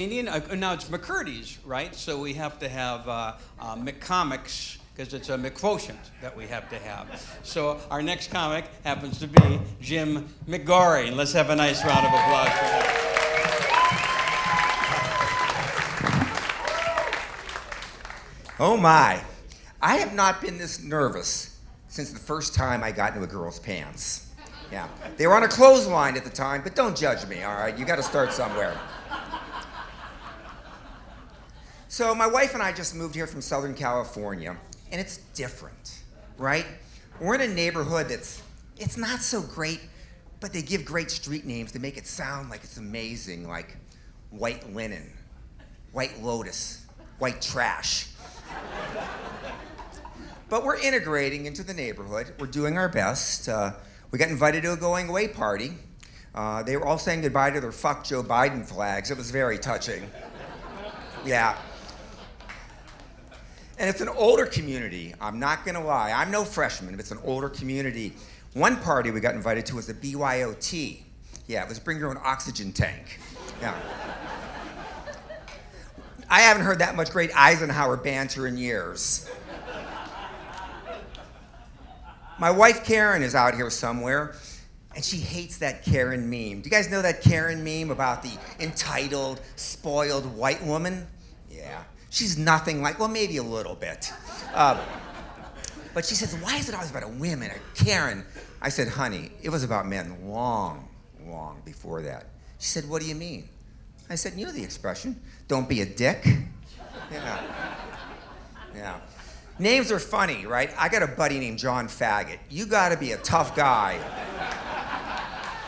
Indian, now it's McCurdy's, right? So we have to have McComics because it's a McQuotient that we have to have. So our next comic happens to be Jim McGory. And let's have a nice round of applause for him. Oh my, I have not been this nervous since the first time I got into a girl's pants. Yeah, they were on a clothesline at the time, but don't judge me, all right? You gotta start somewhere. So my wife and I just moved here from Southern California, and it's different, right? We're in a neighborhood it's not so great, but they give great street names to make it sound like it's amazing, like White Linen, White Lotus, White Trash. But we're integrating into the neighborhood. We're doing our best. We got invited to a going away party. They were all saying goodbye to their "fuck Joe Biden" flags. It was very touching. Yeah. And it's an older community. I'm not gonna lie. I'm no freshman, but it's an older community. One party we got invited to was a BYOT. Yeah, it was bring your own oxygen tank. Yeah. I haven't heard that much great Eisenhower banter in years. My wife Karen is out here somewhere, and she hates that Karen meme. Do you guys know that Karen meme about the entitled, spoiled white woman? Yeah, she's nothing like, well, maybe a little bit. But she says, why is it always about women, or Karen? I said, honey, it was about men long, long before that. She said, what do you mean? I said, you know the expression, don't be a dick. Yeah. Yeah. Names are funny, right? I got a buddy named John Faggot. You gotta be a tough guy.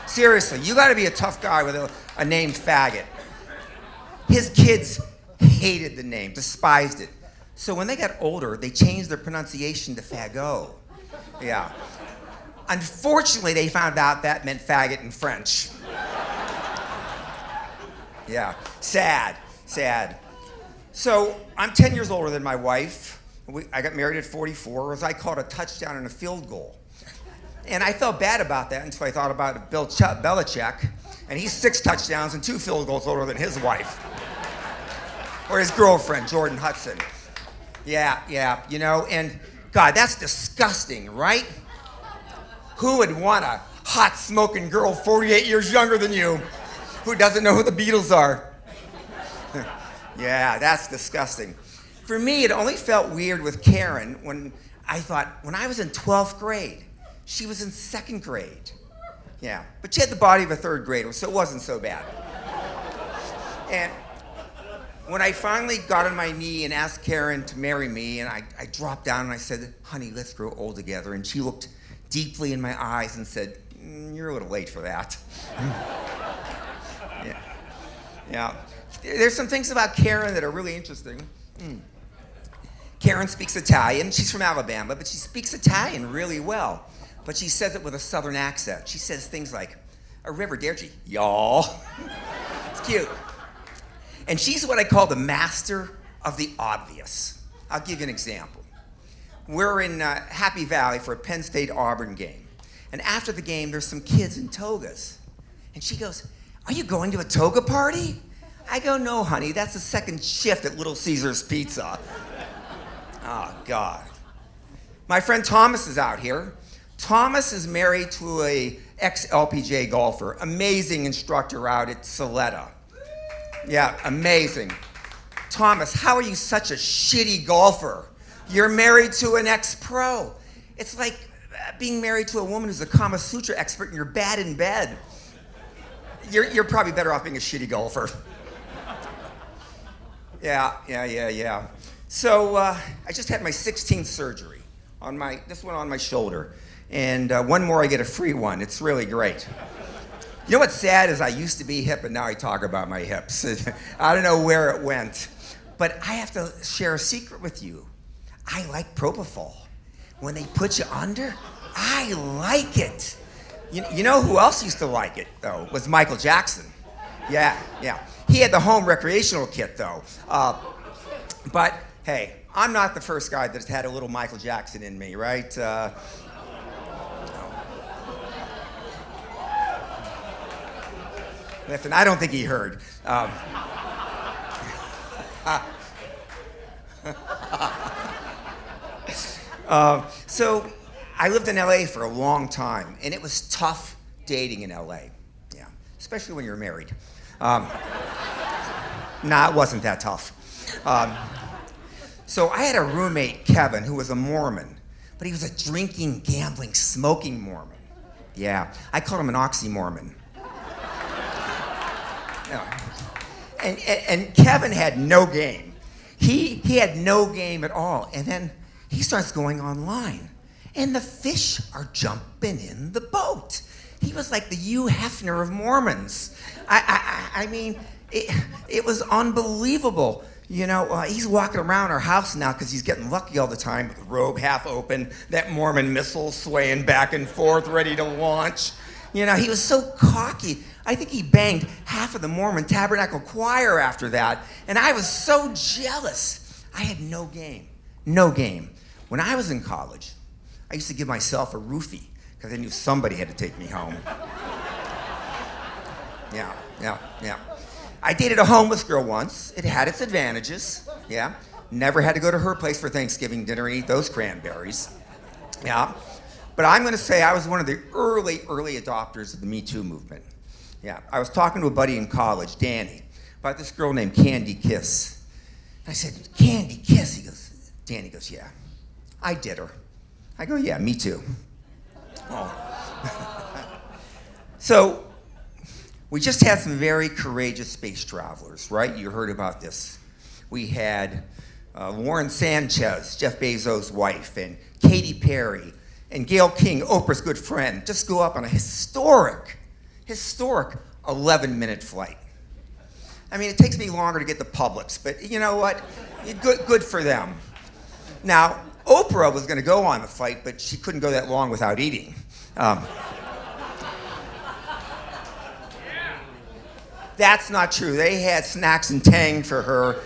Seriously, you gotta be a tough guy with a name Faggot. His kids hated the name, despised it. So when they got older, they changed their pronunciation to Fagot. Yeah. Unfortunately, they found out that meant faggot in French. Yeah, sad, sad. So I'm 10 years older than my wife. I got married at 44, as I called a touchdown and a field goal. And I felt bad about that until I thought about Bill Belichick, and he's 6 touchdowns and 2 field goals older than his wife. Or his girlfriend, Jordan Hudson. Yeah, you know, and God, that's disgusting, right? Who would want a hot smoking girl 48 years younger than you who doesn't know who the Beatles are? Yeah, that's disgusting. For me, it only felt weird with Karen when I thought, when I was in 12th grade, she was in 2nd grade. Yeah, but she had the body of a 3rd grader, so it wasn't so bad. And when I finally got on my knee and asked Karen to marry me, and I dropped down and I said, honey, let's grow old together. And she looked deeply in my eyes and said, you're a little late for that. Yeah. There's some things about Karen that are really interesting. Karen speaks Italian. She's from Alabama, but she speaks Italian really well. But she says it with a southern accent. She says things like, arrivederci, y'all. It's cute. And she's what I call the master of the obvious. I'll give you an example. We're in Happy Valley for a Penn State-Auburn game. And after the game, there's some kids in togas. And she goes, are you going to a toga party? I go, no, honey, that's the 2nd shift at Little Caesars Pizza. Oh, God. My friend Thomas is out here. Thomas is married to a ex-LPGA golfer, amazing instructor out at Saletta. Yeah, amazing. Thomas, how are you such a shitty golfer? You're married to an ex-pro. It's like being married to a woman who's a Kama Sutra expert and you're bad in bed. You're probably better off being a shitty golfer. Yeah. So I just had my 16th surgery on this one on my shoulder. And one more, I get a free one. It's really great. You know what's sad is I used to be hip and now I talk about my hips. I don't know where it went. But I have to share a secret with you. I like propofol. When they put you under, I like it. You know who else used to like it, though, was Michael Jackson. Yeah. He had the home recreational kit, though. But, hey, I'm not the first guy that's had a little Michael Jackson in me, right? Listen, I don't think he heard. So I lived in LA for a long time, and it was tough dating in LA. Yeah, especially when you're married. Nah, it wasn't that tough. So I had a roommate, Kevin, who was a Mormon, but he was a drinking, gambling, smoking Mormon. Yeah, I called him an oxy-Mormon. Yeah. And Kevin had no game. He had no game at all. And then he starts going online, and the fish are jumping in the boat. He was like the Hugh Hefner of Mormons. I mean, it was unbelievable. You know, he's walking around our house now because he's getting lucky all the time with the robe half open, that Mormon missile swaying back and forth, ready to launch. You know, he was so cocky. I think he banged half of the Mormon Tabernacle Choir after that, and I was so jealous. I had no game. No game. When I was in college, I used to give myself a roofie because I knew somebody had to take me home. Yeah. I dated a homeless girl once. It had its advantages. Yeah. Never had to go to her place for Thanksgiving dinner and eat those cranberries. Yeah. But I'm going to say I was one of the early adopters of the Me Too movement. Yeah. I was talking to a buddy in college, Danny, about this girl named Candy Kiss. I said, Candy Kiss? Danny goes, yeah, I did her. I go, yeah, me too. Oh. So, we just had some very courageous space travelers, right? You heard about this. We had Warren Sanchez, Jeff Bezos' wife, and Katy Perry, and Gayle King, Oprah's good friend, just go up on a historic 11-minute flight. I mean, it takes me longer to get to Publix, but you know what? Good for them. Now, Oprah was going to go on the flight, but she couldn't go that long without eating. That's not true. They had snacks and tang for her.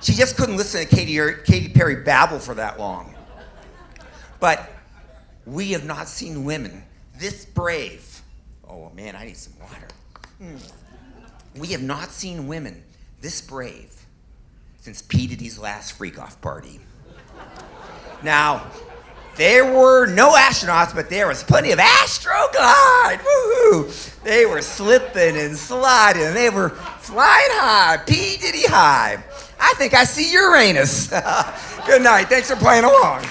She just couldn't listen to Katy Perry babble for that long. But we have not seen women this brave. Oh man, I need some water. We have not seen women this brave since P. Diddy's last freak-off party. Now, there were no astronauts, but there was plenty of Astroglide. Woohoo! They were slipping and sliding, and they were flying high, P. Diddy high. I think I see Uranus. Good night. Thanks for playing along.